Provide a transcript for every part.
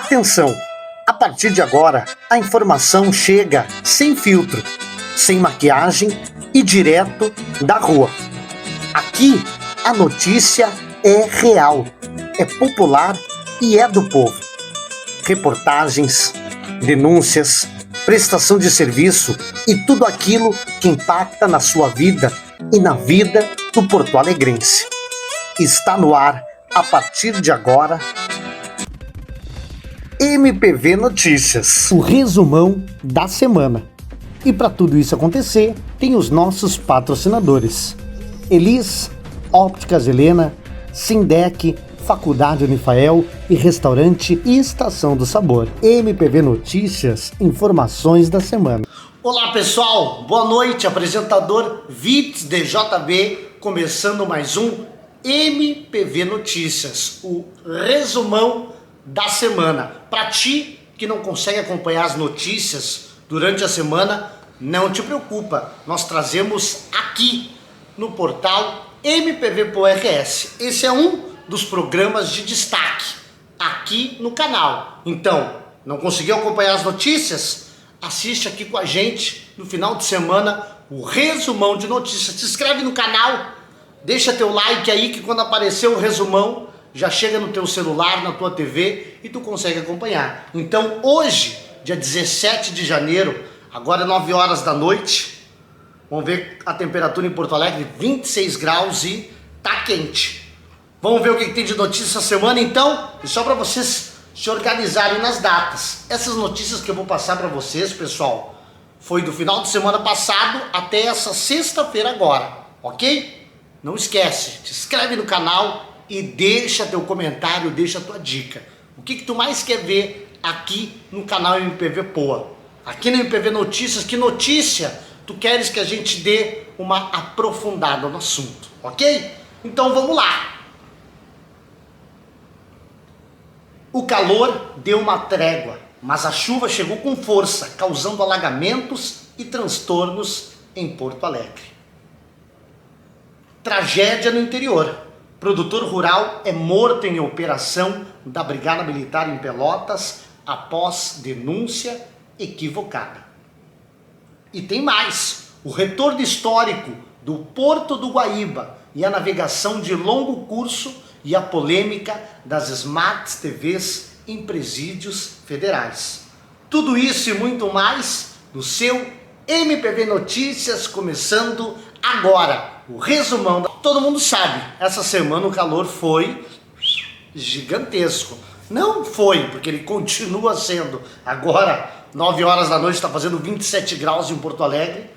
Atenção! A partir de agora, a informação chega sem filtro, sem maquiagem e direto da rua. Aqui, a notícia é real, é popular e é do povo. Reportagens, denúncias, prestação de serviço e tudo aquilo que impacta na sua vida e na vida do porto-alegrense. Está no ar, a partir de agora, MPV Notícias, o resumão da semana. E para tudo isso acontecer, tem os nossos patrocinadores: Elis, Ópticas Helena, Sindec, Faculdade Unifael e Restaurante e Estação do Sabor. MPV Notícias, informações da semana. Olá pessoal, boa noite, apresentador Vitz DJB, começando mais um MPV Notícias, o resumão da semana. Para ti que não consegue acompanhar as notícias durante a semana, não te preocupa, nós trazemos aqui no portal MPV.RS. Esse é um dos programas de destaque aqui no canal. Então, não conseguiu acompanhar as notícias? Assiste aqui com a gente no final de semana o resumão de notícias. Se inscreve no canal, deixa teu like aí que quando aparecer o resumão já chega no teu celular, na tua TV e tu consegue acompanhar. Então hoje, dia 17 de janeiro, agora 9 horas da noite, vamos ver a temperatura em Porto Alegre, 26 graus e tá quente. Vamos ver o que tem de notícia essa semana então, e só para vocês se organizarem nas datas. Essas notícias que eu vou passar para vocês, pessoal, foi do final de semana passado até essa sexta-feira agora, ok? Não esquece, se inscreve no canal e deixa teu comentário, deixa tua dica. O que tu mais quer ver aqui no canal MPV Poa? Aqui no MPV Notícias, que notícia tu queres que a gente dê uma aprofundada no assunto, ok? Então vamos lá. O calor deu uma trégua, mas a chuva chegou com força, causando alagamentos e transtornos em Porto Alegre. Tragédia no interior. Produtor rural é morto em operação da Brigada Militar em Pelotas após denúncia equivocada. E tem mais. O retorno histórico do Porto do Guaíba e a navegação de longo curso e a polêmica das Smart TVs em presídios federais. Tudo isso e muito mais no seu MPV Notícias, começando agora. O resumão, todo mundo sabe, essa semana o calor foi gigantesco. Não foi, porque ele continua sendo. Agora, 9 horas da noite, está fazendo 27 graus em Porto Alegre.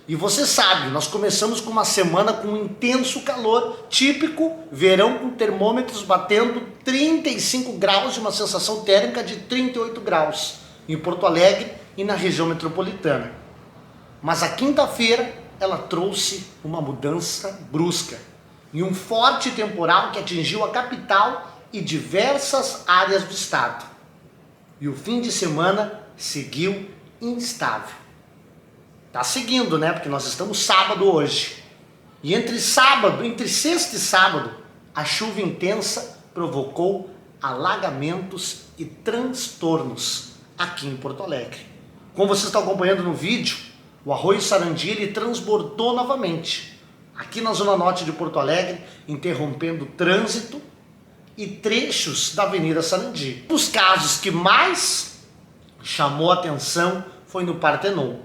E você sabe, nós começamos com uma semana com um intenso calor, típico verão, com termômetros batendo 35 graus e uma sensação térmica de 38 graus em Porto Alegre e na região metropolitana. Mas a quinta-feira ela trouxe uma mudança brusca e um forte temporal que atingiu a capital e diversas áreas do estado. E o fim de semana seguiu instável. Tá seguindo, né? Porque nós estamos sábado hoje. E entre sexta e sábado, a chuva intensa provocou alagamentos e transtornos aqui em Porto Alegre. Como vocês estão acompanhando no vídeo, o Arroio Sarandi ele transbordou novamente aqui na zona norte de Porto Alegre, interrompendo o trânsito e trechos da Avenida Sarandi. Um dos casos que mais chamou a atenção foi no Partenon,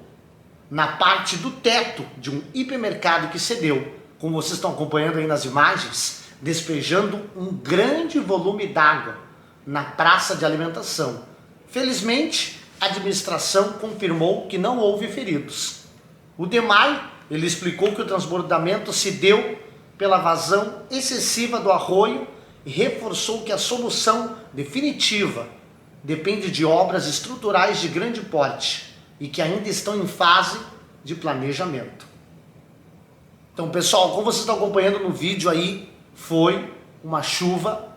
na parte do teto de um hipermercado que cedeu, como vocês estão acompanhando aí nas imagens, despejando um grande volume d'água na praça de alimentação. Felizmente, a administração confirmou que não houve feridos. O DEMAI, ele explicou que o transbordamento se deu pela vazão excessiva do arroio e reforçou que a solução definitiva depende de obras estruturais de grande porte e que ainda estão em fase de planejamento. Então, pessoal, como vocês estão acompanhando no vídeo aí, foi uma chuva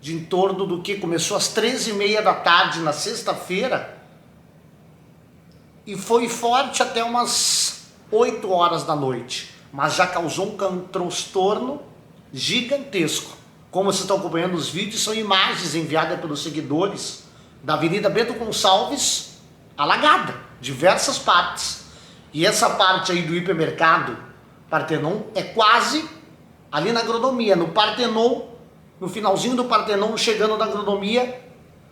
de em torno do que começou às 13h30 da tarde na sexta-feira e foi forte até umas 8 horas da noite, mas já causou um transtorno gigantesco. Como vocês estão acompanhando os vídeos, são imagens enviadas pelos seguidores da Avenida Bento Gonçalves alagada, diversas partes. E essa parte aí do hipermercado Partenon é quase ali na agronomia, no Partenon, no finalzinho do Partenon, chegando na agronomia,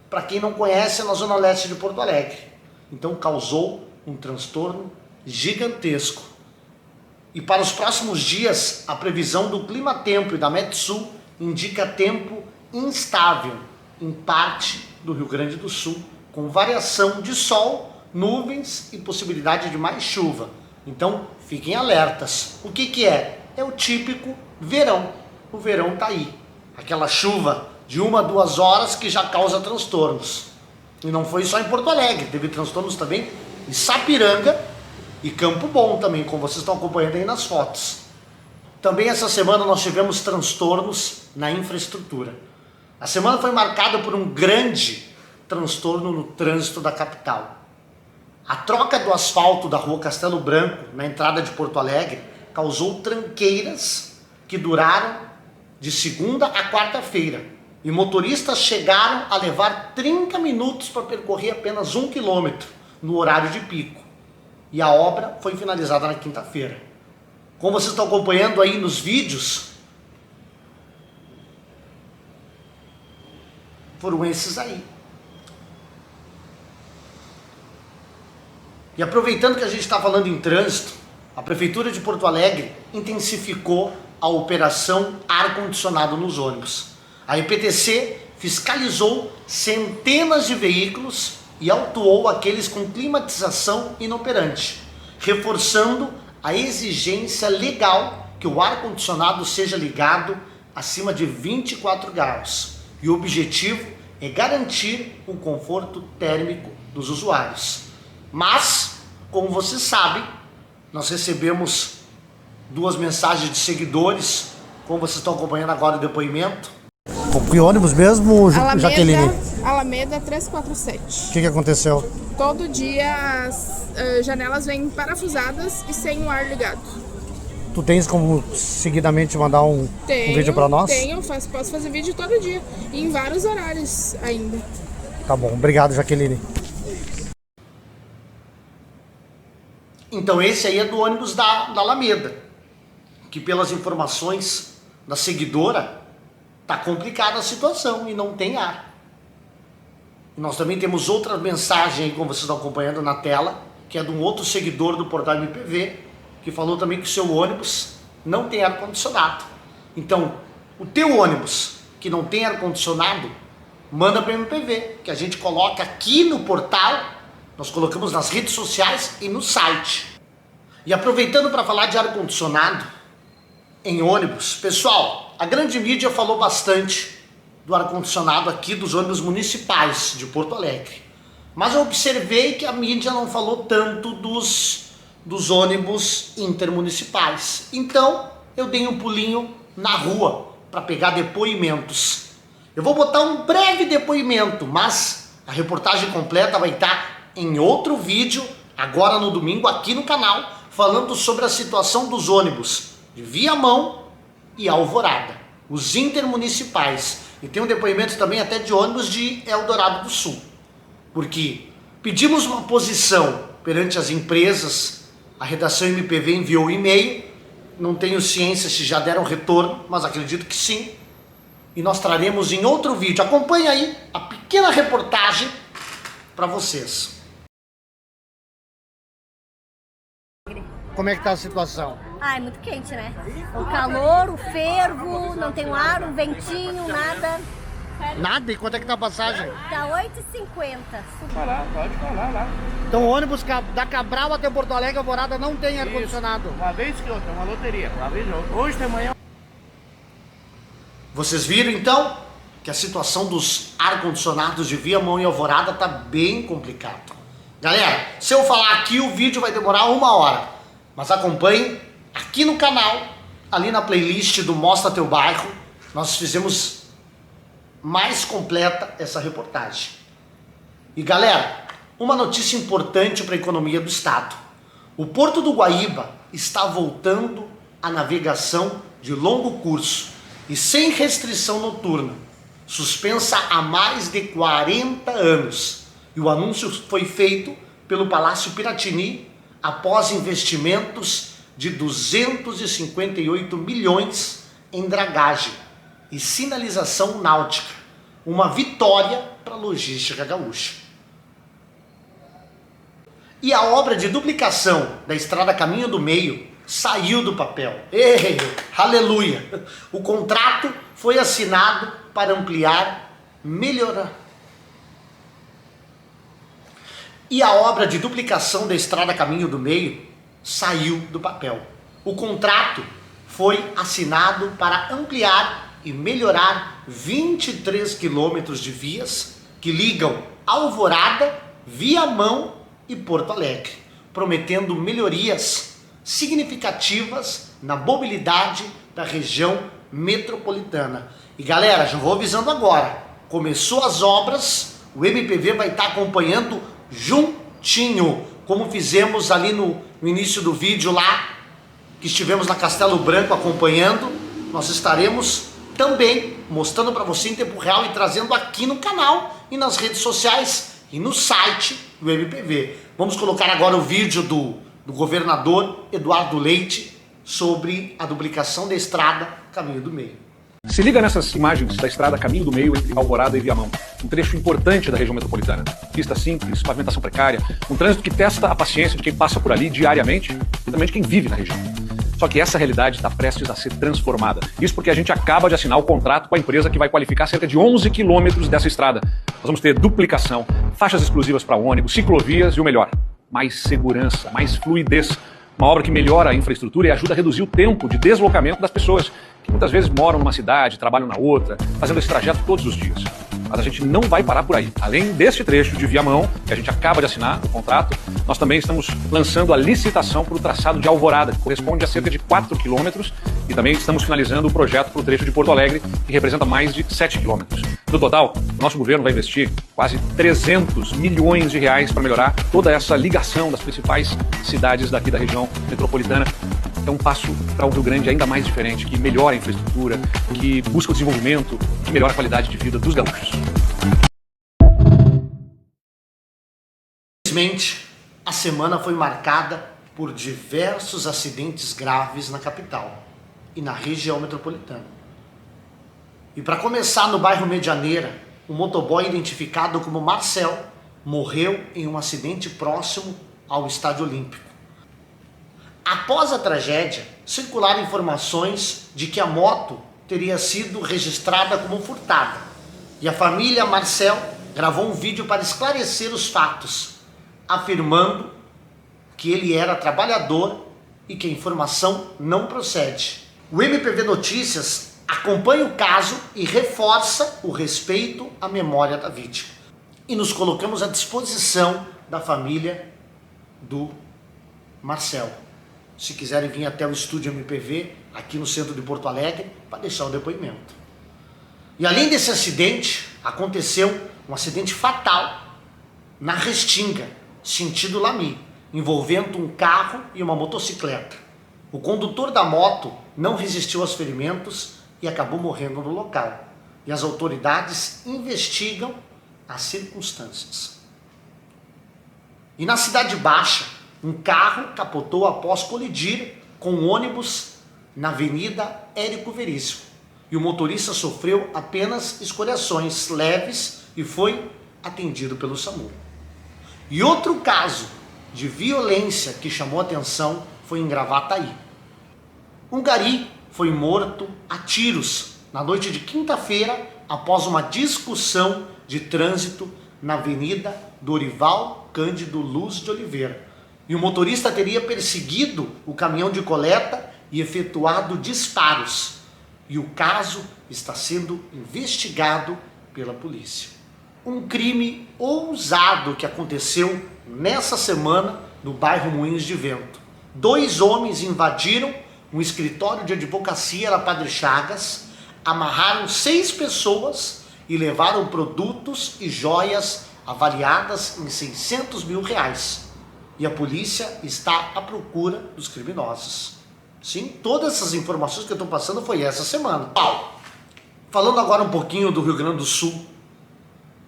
para quem não conhece, é na zona leste de Porto Alegre. Então causou um transtorno gigantesco. E para os próximos dias, a previsão do Climatempo e da Metsul indica tempo instável em parte do Rio Grande do Sul, com variação de sol, nuvens e possibilidade de mais chuva. Então, fiquem alertas. O que é? É o típico verão. O verão tá aí. Aquela chuva de 1 a 2 horas que já causa transtornos. E não foi só em Porto Alegre, teve transtornos também em Sapiranga e Campo Bom também, como vocês estão acompanhando aí nas fotos. Também essa semana nós tivemos transtornos na infraestrutura. A semana foi marcada por um grande transtorno no trânsito da capital. A troca do asfalto da rua Castelo Branco, na entrada de Porto Alegre, causou tranqueiras que duraram de segunda a quarta-feira. E motoristas chegaram a levar 30 minutos para percorrer apenas 1 quilômetro no horário de pico. E a obra foi finalizada na quinta-feira. Como vocês estão acompanhando aí nos vídeos, foram esses aí. E aproveitando que a gente está falando em trânsito, a Prefeitura de Porto Alegre intensificou a operação ar-condicionado nos ônibus. A EPTC fiscalizou centenas de veículos e autuou aqueles com climatização inoperante, reforçando a exigência legal que o ar-condicionado seja ligado acima de 24 graus. E o objetivo é garantir o conforto térmico dos usuários. Mas, como vocês sabem, nós recebemos 2 mensagens de seguidores, como vocês estão acompanhando agora o depoimento. Que ônibus mesmo, Jaqueline? Alameda 347. O que aconteceu? Todo dia as janelas vêm parafusadas e sem o ar ligado. Tu tens como seguidamente mandar um vídeo para nós? Tenho, posso fazer vídeo todo dia. E em vários horários ainda. Tá bom, obrigado, Jaqueline. Então esse aí é do ônibus da Alameda, que pelas informações da seguidora, tá complicada a situação e não tem ar. E nós também temos outra mensagem aí, como vocês estão acompanhando na tela, que é de um outro seguidor do portal MPV, que falou também que o seu ônibus não tem ar-condicionado. Então, o teu ônibus que não tem ar-condicionado, manda para o MPV, que a gente coloca aqui no portal, nós colocamos nas redes sociais e no site. E aproveitando para falar de ar-condicionado em ônibus, pessoal, a grande mídia falou bastante do ar-condicionado aqui dos ônibus municipais de Porto Alegre. Mas eu observei que a mídia não falou tanto dos ônibus intermunicipais. Então, eu dei um pulinho na rua para pegar depoimentos. Eu vou botar um breve depoimento, mas a reportagem completa vai estar em outro vídeo, agora no domingo, aqui no canal, falando sobre a situação dos ônibus de Viamão e Alvorada, os intermunicipais. E tem um depoimento também até de ônibus de Eldorado do Sul. Porque pedimos uma posição perante as empresas, a redação MPV enviou e-mail, não tenho ciência se já deram retorno, mas acredito que sim. E nós traremos em outro vídeo. Acompanhe aí a pequena reportagem para vocês. Como é que tá a situação? Ah, é muito quente, né? O calor, o fervo, não tem um ar, um ventinho, nada. Nada? E quanto é que tá a passagem? Tá 8,50. Pode falar lá. Então o ônibus da Cabral até Porto Alegre, Alvorada, não tem ar-condicionado. Uma vez que outra, uma loteria. Uma vez que outra. Hoje de manhã. Vocês viram então que a situação dos ar-condicionados de Viamão e Alvorada tá bem complicada. Galera, se eu falar aqui o vídeo vai demorar 1 hora, mas acompanhe aqui no canal, ali na playlist do Mostra Teu Bairro, nós fizemos mais completa essa reportagem. E galera, uma notícia importante para a economia do estado. O Porto do Guaíba está voltando à navegação de longo curso e sem restrição noturna. suspensa há mais de 40 anos. E o anúncio foi feito pelo Palácio Piratini após investimentos de 258 milhões em dragagem e sinalização náutica. Uma vitória para a logística gaúcha. E a obra de duplicação da estrada Caminho do Meio saiu do papel. Ei, aleluia! O contrato foi assinado para ampliar, melhorar. E a obra de duplicação da estrada Caminho do Meio saiu do papel. O contrato foi assinado para ampliar e melhorar 23 quilômetros de vias que ligam Alvorada, Viamão e Porto Alegre, prometendo melhorias significativas na mobilidade da região metropolitana. E galera, já vou avisando agora, começou as obras, o MPV vai estar acompanhando juntinho, como fizemos ali no início do vídeo lá, que estivemos na Castelo Branco acompanhando. Nós estaremos também mostrando para você em tempo real e trazendo aqui no canal e nas redes sociais e no site do MPV. Vamos colocar agora o vídeo do governador Eduardo Leite sobre a duplicação da estrada Caminho do Meio. Se liga nessas imagens da estrada Caminho do Meio entre Alvorada e Viamão, um trecho importante da região metropolitana. Pista simples, pavimentação precária, um trânsito que testa a paciência de quem passa por ali diariamente e também de quem vive na região. Só que essa realidade está prestes a ser transformada. Isso porque a gente acaba de assinar o contrato com a empresa que vai qualificar cerca de 11 quilômetros dessa estrada. Nós vamos ter duplicação, faixas exclusivas para ônibus, ciclovias e o melhor, mais segurança, mais fluidez. Uma obra que melhora a infraestrutura e ajuda a reduzir o tempo de deslocamento das pessoas, que muitas vezes moram numa cidade, trabalham na outra, fazendo esse trajeto todos os dias. Mas a gente não vai parar por aí. Além deste trecho de Viamão, que a gente acaba de assinar o contrato, nós também estamos lançando a licitação para o traçado de Alvorada, que corresponde a cerca de 4 quilômetros, e também estamos finalizando o projeto para o trecho de Porto Alegre, que representa mais de 7 quilômetros. No total, o nosso governo vai investir quase 300 milhões de reais para melhorar toda essa ligação das principais cidades daqui da região metropolitana. É um passo para o Rio Grande ainda mais diferente, que melhora a infraestrutura, que busca o desenvolvimento, que melhora a qualidade de vida dos gaúchos. Infelizmente, a semana foi marcada por diversos acidentes graves na capital e na região metropolitana. E para começar, no bairro Medianeira, um motoboy identificado como Marcel morreu em um acidente próximo ao Estádio Olímpico. Após a tragédia, circularam informações de que a moto teria sido registrada como furtada. E a família Marcel gravou um vídeo para esclarecer os fatos, afirmando que ele era trabalhador e que a informação não procede. O MPV Notícias acompanha o caso e reforça o respeito à memória da vítima. E nos colocamos à disposição da família do Marcel. Se quiserem vir até o estúdio MPV, aqui no centro de Porto Alegre, para deixar o depoimento. E além desse acidente, aconteceu um acidente fatal na Restinga, sentido Lamy, envolvendo um carro e uma motocicleta. O condutor da moto não resistiu aos ferimentos e acabou morrendo no local. E as autoridades investigam as circunstâncias. E na Cidade Baixa, um carro capotou após colidir com um ônibus na Avenida Érico Veríssimo. E o motorista sofreu apenas escoriações leves e foi atendido pelo SAMU. E outro caso de violência que chamou atenção foi em Gravataí. Um gari foi morto a tiros na noite de quinta-feira após uma discussão de trânsito na Avenida Dorival Cândido Luz de Oliveira. E o motorista teria perseguido o caminhão de coleta e efetuado disparos. E o caso está sendo investigado pela polícia. Um crime ousado que aconteceu nessa semana no bairro Moinhos de Vento. 2 homens invadiram um escritório de advocacia na Padre Chagas, amarraram 6 pessoas e levaram produtos e joias avaliadas em R$600 mil. E a polícia está à procura dos criminosos. Sim, todas essas informações que eu estou passando foi essa semana. Falando agora um pouquinho do Rio Grande do Sul,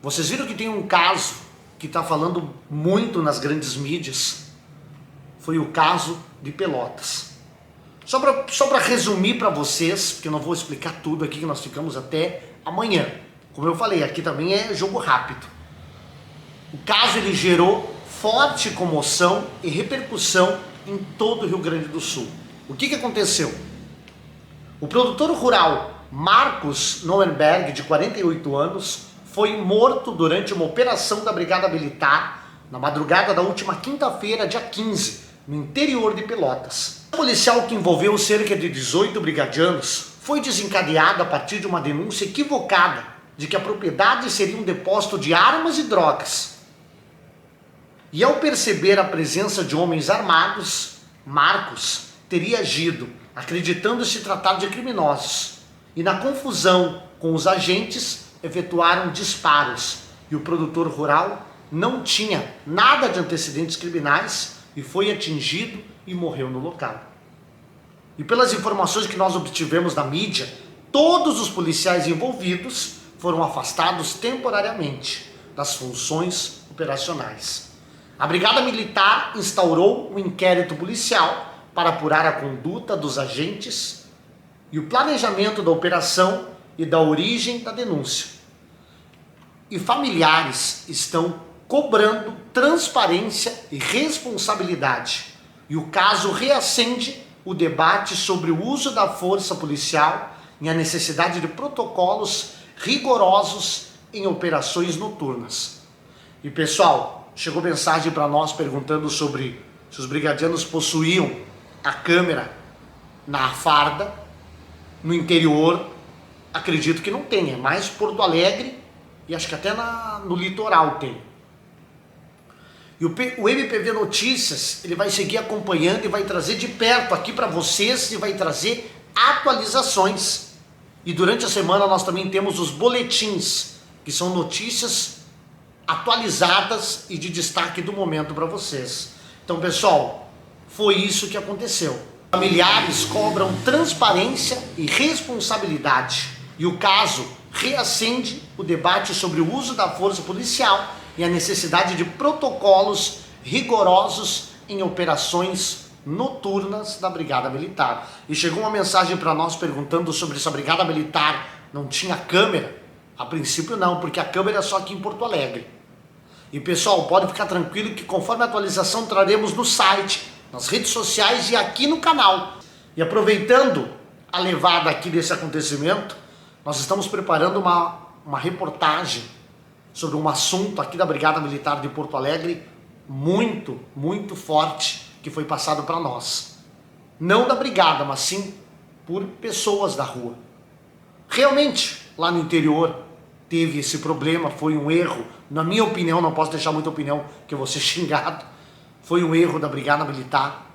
vocês viram que tem um caso que está falando muito nas grandes mídias, foi o caso de Pelotas. Só para resumir para vocês, porque eu não vou explicar tudo aqui, que nós ficamos até amanhã. Como eu falei, aqui também é jogo rápido. O caso ele gerou forte comoção e repercussão em todo o Rio Grande do Sul. O que aconteceu? O produtor rural Marcos Noenberg, de 48 anos, foi morto durante uma operação da Brigada Militar na madrugada da última quinta-feira, dia 15, no interior de Pelotas. O policial, que envolveu cerca de 18 brigadianos, foi desencadeado a partir de uma denúncia equivocada de que a propriedade seria um depósito de armas e drogas. E ao perceber a presença de homens armados, Marcos teria agido acreditando se tratar de criminosos. E na confusão com os agentes, efetuaram disparos. E o produtor rural não tinha nada de antecedentes criminais e foi atingido e morreu no local. E pelas informações que nós obtivemos da mídia, todos os policiais envolvidos foram afastados temporariamente das funções operacionais. A Brigada Militar instaurou um inquérito policial para apurar a conduta dos agentes e o planejamento da operação e da origem da denúncia. E familiares estão cobrando transparência e responsabilidade. E o caso reacende o debate sobre o uso da força policial e a necessidade de protocolos rigorosos em operações noturnas. E pessoal, chegou mensagem para nós perguntando sobre se os brigadianos possuíam a câmera na farda, no interior. Acredito que não tem, é mais Porto Alegre e acho que até no litoral tem. E o MPV Notícias, ele vai seguir acompanhando e vai trazer de perto aqui para vocês e vai trazer atualizações. E durante a semana nós também temos os boletins, que são notícias atualizadas e de destaque do momento para vocês. Então, pessoal, foi isso que aconteceu. Familiares cobram transparência e responsabilidade. E o caso reacende o debate sobre o uso da força policial e a necessidade de protocolos rigorosos em operações noturnas da Brigada Militar. E chegou uma mensagem para nós perguntando sobre se a Brigada Militar não tinha câmera. A princípio não, porque a câmera é só aqui em Porto Alegre. E pessoal, pode ficar tranquilo que conforme a atualização traremos no site, nas redes sociais e aqui no canal. E aproveitando a levada aqui desse acontecimento, nós estamos preparando uma reportagem sobre um assunto aqui da Brigada Militar de Porto Alegre muito, muito forte que foi passado para nós. Não da Brigada, mas sim por pessoas da rua. Realmente, lá no interior, teve esse problema, foi um erro. Na minha opinião, não posso deixar muita opinião que eu vou ser xingado. Foi um erro da Brigada Militar,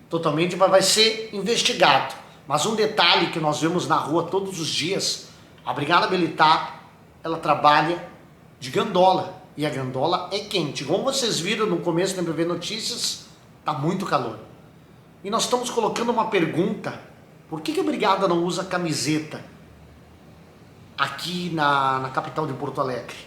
totalmente, mas vai ser investigado. Mas um detalhe que nós vemos na rua todos os dias, a Brigada Militar, ela trabalha de gandola, e a gandola é quente. Como vocês viram no começo do MPV Notícias, tá muito calor. E nós estamos colocando uma pergunta, por que a Brigada não usa camiseta aqui na capital de Porto Alegre?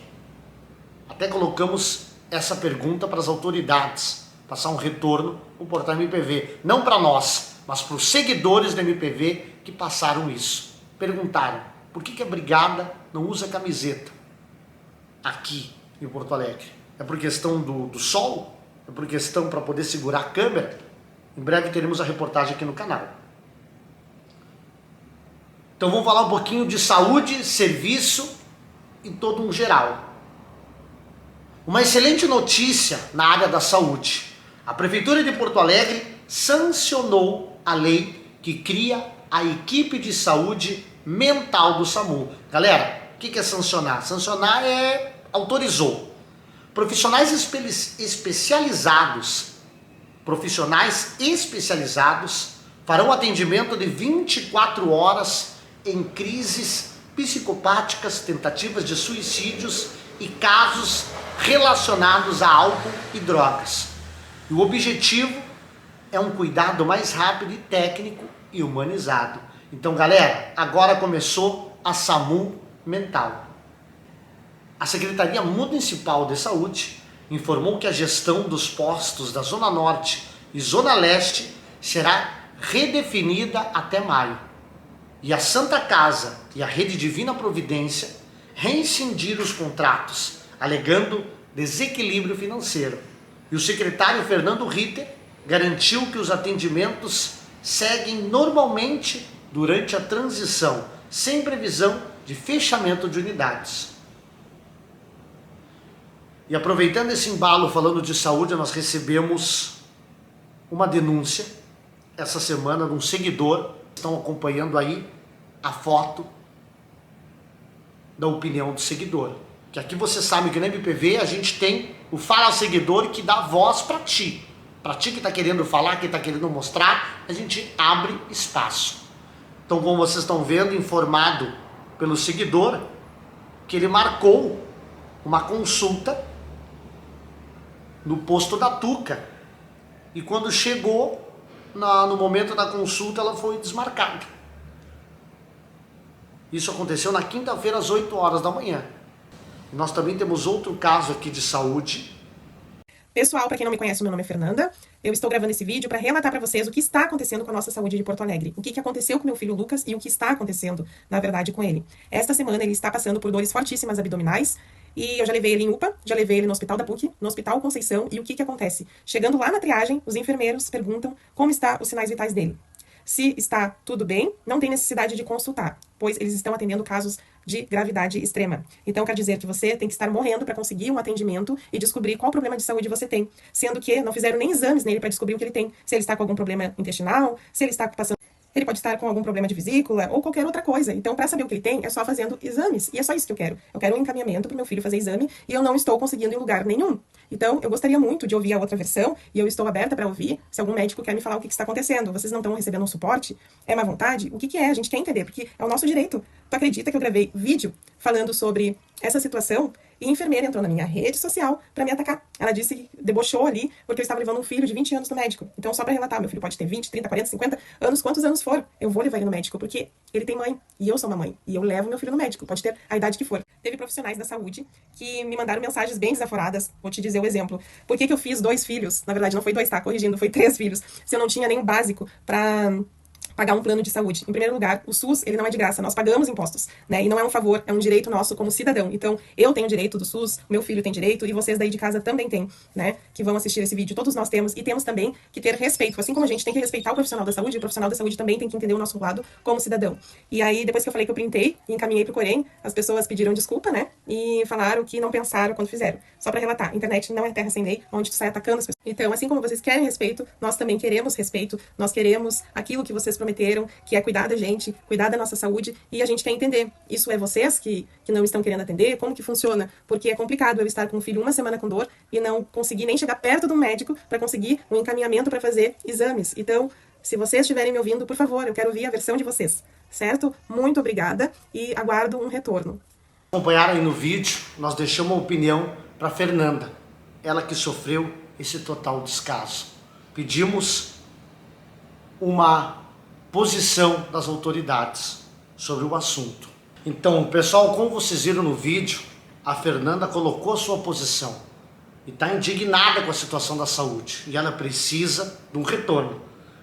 Até colocamos essa pergunta para as autoridades, passar um retorno no portal MPV, não para nós, mas para os seguidores do MPV que passaram isso. Perguntaram, por que a Brigada não usa camiseta aqui em Porto Alegre? É por questão do sol? É por questão para poder segurar a câmera? Em breve teremos a reportagem aqui no canal. Então vamos falar um pouquinho de saúde, serviço e todo um geral. Uma excelente notícia na área da saúde. A Prefeitura de Porto Alegre sancionou a lei que cria a equipe de saúde mental do SAMU. Galera, o que é sancionar? Sancionar é autorizou. Profissionais especializados farão atendimento de 24 horas em crises psicopáticas, tentativas de suicídios e casos relacionados a álcool e drogas. E o objetivo é um cuidado mais rápido e técnico e humanizado. Então, galera, agora começou a SAMU mental. A Secretaria Municipal de Saúde informou que a gestão dos postos da Zona Norte e Zona Leste será redefinida até maio. E a Santa Casa e a Rede Divina Providência rescindiram os contratos, alegando desequilíbrio financeiro. E o secretário Fernando Ritter garantiu que os atendimentos seguem normalmente durante a transição, sem previsão de fechamento de unidades. E aproveitando esse embalo, falando de saúde, nós recebemos uma denúncia essa semana de um seguidor. Estão acompanhando aí a foto da opinião do seguidor. Que aqui você sabe que na MPV a gente tem o Fala Seguidor que dá voz para ti. Para ti que está querendo falar, que está querendo mostrar, a gente abre espaço. Então, como vocês estão vendo, informado pelo seguidor, que ele marcou uma consulta no posto da Tuca. E quando chegou, no momento da consulta, ela foi desmarcada. Isso aconteceu na quinta-feira, às 8 horas da manhã. Nós também temos outro caso aqui de saúde. Pessoal, para quem não me conhece, o meu nome é Fernanda. Eu estou gravando esse vídeo para relatar para vocês o que está acontecendo com a nossa saúde de Porto Alegre. O que aconteceu com meu filho Lucas e o que está acontecendo, na verdade, com ele. Esta semana ele está passando por dores fortíssimas abdominais e eu já levei ele em UPA, já levei ele no Hospital da PUC, no Hospital Conceição. E o que acontece? Chegando lá na triagem, os enfermeiros perguntam como estão os sinais vitais dele. Se está tudo bem, não tem necessidade de consultar, pois eles estão atendendo casos de gravidade extrema. Então, quer dizer que você tem que estar morrendo para conseguir um atendimento e descobrir qual problema de saúde você tem, sendo que não fizeram nem exames nele para descobrir o que ele tem, se ele está com algum problema intestinal, se ele está passando... Ele pode estar com algum problema de vesícula ou qualquer outra coisa. Então, para saber o que ele tem, é só fazendo exames. E é só isso que eu quero. Eu quero um encaminhamento para meu filho fazer exame e eu não estou conseguindo em lugar nenhum. Então, eu gostaria muito de ouvir a outra versão e eu estou aberta para ouvir se algum médico quer me falar o que está acontecendo. Vocês não estão recebendo um suporte? É má vontade? O que é? A gente quer entender, porque é o nosso direito. Tu acredita que eu gravei vídeo falando sobre essa situação? E a enfermeira entrou na minha rede social para me atacar. Ela disse que debochou ali porque eu estava levando um filho de 20 anos no médico. Então, só para relatar, meu filho pode ter 20, 30, 40, 50 anos, quantos anos for. Eu vou levar ele no médico porque ele tem mãe e eu sou uma mãe. E eu levo meu filho no médico, pode ter a idade que for. Teve profissionais da saúde que me mandaram mensagens bem desaforadas. Vou te dizer o exemplo. Por que eu fiz 2 filhos? Na verdade, não foi 2, tá? Corrigindo, foi 3 filhos. Se eu não tinha nem o básico para pagar um plano de saúde. Em primeiro lugar, o SUS, ele não é de graça, nós pagamos impostos, né? E não é um favor, é um direito nosso como cidadão. Então, eu tenho direito do SUS, meu filho tem direito e vocês daí de casa também têm, né? Que vão assistir esse vídeo, todos nós temos e temos também que ter respeito. Assim como a gente tem que respeitar o profissional da saúde, o profissional da saúde também tem que entender o nosso lado como cidadão. E aí, depois que eu falei que eu printei e encaminhei pro Corém, as pessoas pediram desculpa, né? E falaram que não pensaram quando fizeram. Só pra relatar, a internet não é terra sem lei, onde tu sai atacando as pessoas. Então, assim como vocês querem respeito, nós também queremos respeito, nós queremos aquilo que vocês prometeram, que é cuidar da gente, cuidar da nossa saúde, e a gente quer entender. Isso é vocês que não estão querendo atender? Como que funciona? Porque é complicado eu estar com um filho 1 semana com dor e não conseguir nem chegar perto de um médico para conseguir um encaminhamento para fazer exames. Então, se vocês estiverem me ouvindo, por favor, eu quero ouvir a versão de vocês, certo? Muito obrigada e aguardo um retorno. Acompanharam aí no vídeo, nós deixamos uma opinião para Fernanda, ela que sofreu esse total descaso. Pedimos uma posição das autoridades sobre o assunto. Então, pessoal, como vocês viram no vídeo, a Fernanda colocou a sua posição e está indignada com a situação da saúde e ela precisa de um retorno.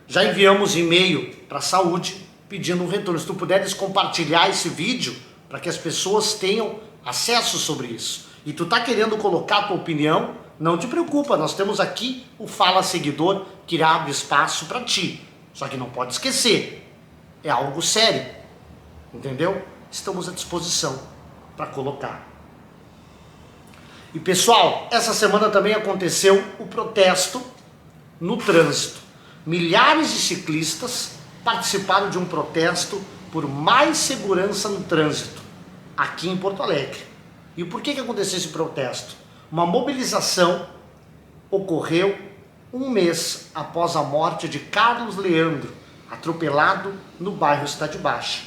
Já enviamos e-mail para a saúde pedindo um retorno. Se tu puderes compartilhar esse vídeo para que as pessoas tenham acesso sobre isso. E tu tá querendo colocar a tua opinião, não te preocupa, nós temos aqui o Fala Seguidor que abre espaço para ti. Só que não pode esquecer, é algo sério, entendeu? Estamos à disposição para colocar. E pessoal, essa semana também aconteceu o protesto no trânsito. Milhares de ciclistas participaram de um protesto por mais segurança no trânsito, aqui em Porto Alegre. E por que aconteceu esse protesto? Uma mobilização ocorreu 1 mês após a morte de Carlos Leandro, atropelado no bairro Cidade Baixa.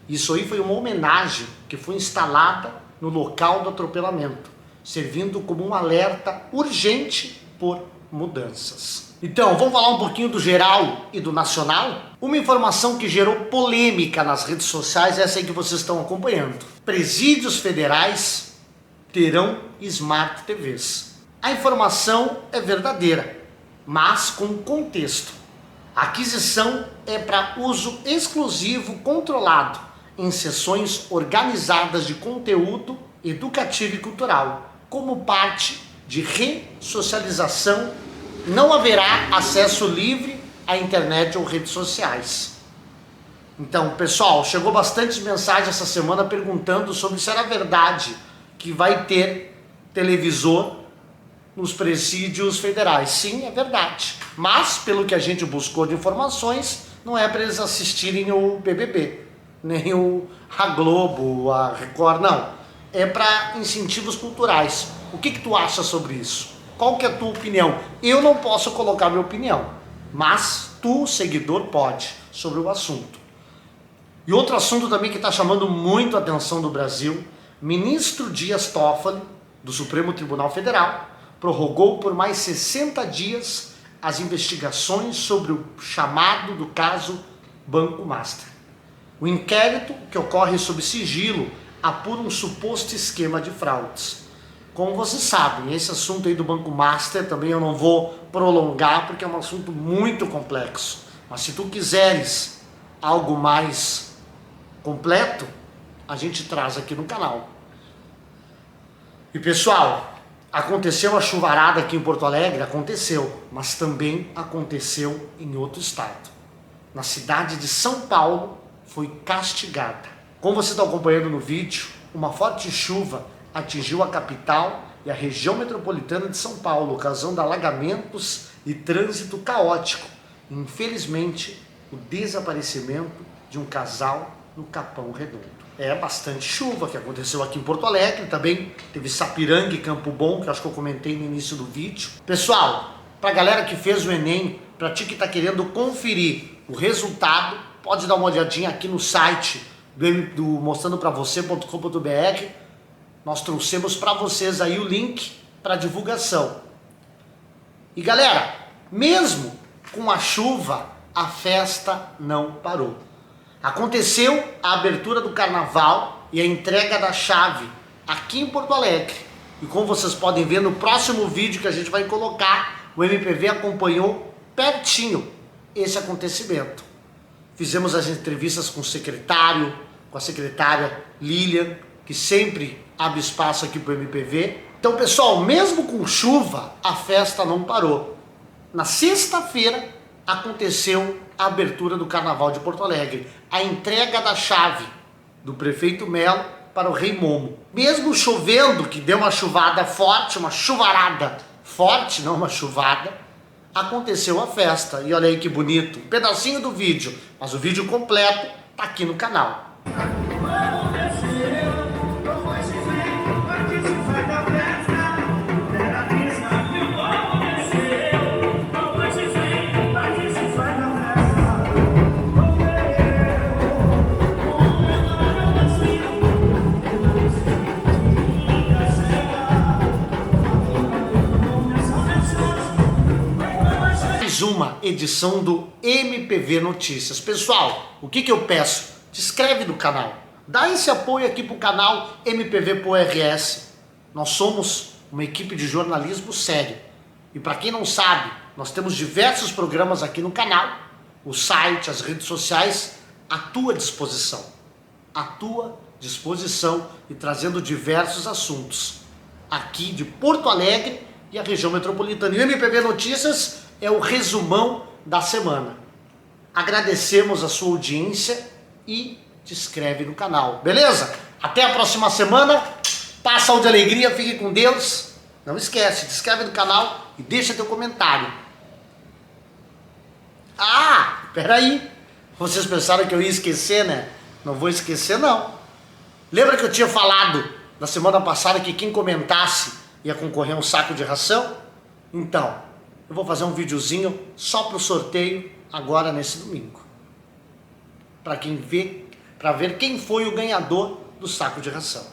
Isso aí foi uma homenagem que foi instalada no local do atropelamento, servindo como um alerta urgente por mudanças. Então, vamos falar um pouquinho do geral e do nacional? Uma informação que gerou polêmica nas redes sociais é essa aí que vocês estão acompanhando. Presídios federais terão Smart TVs. A informação é verdadeira, mas com contexto. A aquisição é para uso exclusivo controlado em sessões organizadas de conteúdo educativo e cultural, como parte de ressocialização. Não haverá acesso livre à internet ou redes sociais. Então, pessoal, chegou bastante mensagem essa semana perguntando sobre se era verdade que vai ter televisor nos presídios federais. Sim, é verdade. Mas, pelo que a gente buscou de informações, não é para eles assistirem o BBB, nem a Globo, a Record, não. É para incentivos culturais. O que tu acha sobre isso? Qual que é a tua opinião? Eu não posso colocar minha opinião, mas tu, seguidor, pode sobre o assunto. E outro assunto também que está chamando muito a atenção do Brasil, ministro Dias Toffoli, do Supremo Tribunal Federal, prorrogou por mais 60 dias as investigações sobre o chamado do caso Banco Master. O inquérito, que ocorre sob sigilo, apura um suposto esquema de fraudes. Como vocês sabem, esse assunto aí do Banco Master também eu não vou prolongar porque é um assunto muito complexo. Mas se tu quiseres algo mais completo, a gente traz aqui no canal. E pessoal, aconteceu a chuvarada aqui em Porto Alegre? Aconteceu, mas também aconteceu em outro estado. Na cidade de São Paulo foi castigada. Como vocês estão acompanhando no vídeo, uma forte chuva atingiu a capital e a região metropolitana de São Paulo, causando alagamentos e trânsito caótico. Infelizmente, o desaparecimento de um casal no Capão Redondo. É bastante chuva que aconteceu aqui em Porto Alegre, também teve Sapiranga e Campo Bom, que eu acho que eu comentei no início do vídeo. Pessoal, pra galera que fez o Enem, pra ti que tá querendo conferir o resultado, pode dar uma olhadinha aqui no site do mostrandopravocê.com.br. Nós trouxemos para vocês aí o link para divulgação. E galera, mesmo com a chuva, a festa não parou. Aconteceu a abertura do carnaval e a entrega da chave aqui em Porto Alegre. E como vocês podem ver no próximo vídeo que a gente vai colocar, o MPV acompanhou pertinho esse acontecimento. Fizemos as entrevistas com o secretário, com a secretária Lilian, que sempre abre espaço aqui para o MPV. Então, pessoal, mesmo com chuva, a festa não parou. Na sexta-feira, aconteceu a abertura do Carnaval de Porto Alegre. A entrega da chave do prefeito Melo para o Rei Momo. Mesmo chovendo, que deu uma chuvada forte, uma chuvarada forte, não uma chuvada, aconteceu a festa. E olha aí que bonito. Um pedacinho do vídeo, mas o vídeo completo tá aqui no canal. Uma edição do MPV Notícias. Pessoal, o que eu peço? Te inscreve no canal, dá esse apoio aqui pro canal MPV Pro RS. Nós somos uma equipe de jornalismo sério. E para quem não sabe, nós temos diversos programas aqui no canal, o site, as redes sociais, à tua disposição. À tua disposição e trazendo diversos assuntos aqui de Porto Alegre e a região metropolitana. E o MPV Notícias é o resumão da semana. Agradecemos a sua audiência e te inscreve no canal, beleza? Até a próxima semana, paz, saúde e alegria, fique com Deus. Não esquece, te inscreve no canal e deixa teu comentário. Ah, peraí, vocês pensaram que eu ia esquecer, né? Não vou esquecer não. Lembra que eu tinha falado na semana passada que quem comentasse ia concorrer a um saco de ração? Então, eu vou fazer um videozinho só para o sorteio agora nesse domingo. Para ver quem foi o ganhador do saco de ração.